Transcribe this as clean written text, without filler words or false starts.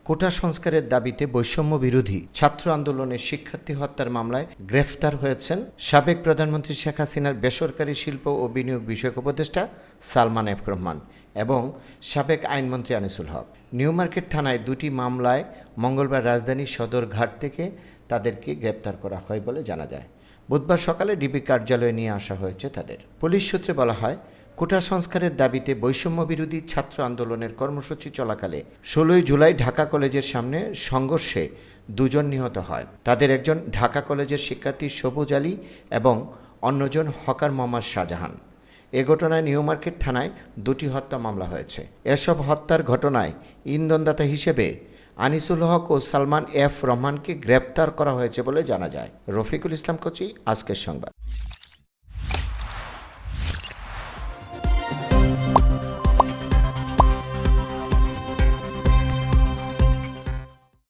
কোটা সংস্কারের দাবিতে বৈষম্য বিরোধী ছাত্র আন্দোলনের শিক্ষার্থী হত্যার মামলায় গ্রেফতার হয়েছেন সাবেক প্রধানমন্ত্রী শেখ হাসিনার বেসরকারি শিল্প ও বিনিয়োগ বিষয়ক উপদেষ্টা সালমান এফ রহমান এবং সাবেক আইনমন্ত্রী আনিসুল হক। নিউ মার্কেট থানায় দুটি মামলায় মঙ্গলবার রাজধানীর সদরঘাট থেকে তাদেরকে গ্রেপ্তার করা হয় বলে জানা যায়। বুধবার সকালে ডিবি কার্যালয়ে নিয়ে আসা হয়েছে তাদের। পুলিশ সূত্রে বলা হয়, কোটা সংস্কারের দাবিতে বৈষম্য বিরোধী ছাত্র আন্দোলনের কর্মসূচি চলাকালে ১৬ জুলাই ঢাকা কলেজের সামনে সংঘর্ষে দুজন নিহত হয়। তাদের একজন ঢাকা কলেজের শিক্ষার্থী সবুজ আলী এবং অন্যজন হকার মোহাম্মদ শাহজাহান। এ ঘটনায় নিউ মার্কেট থানায় দুটি হত্যা মামলা হয়েছে। এসব হত্যার ঘটনায় ইন্ধনদাতা হিসেবে আনিসুল হক ও সালমান এফ রহমানকে গ্রেপ্তার করা হয়েছে বলে জানা যায়। রফিকুল ইসলাম কোচি, আজকের সংবাদ।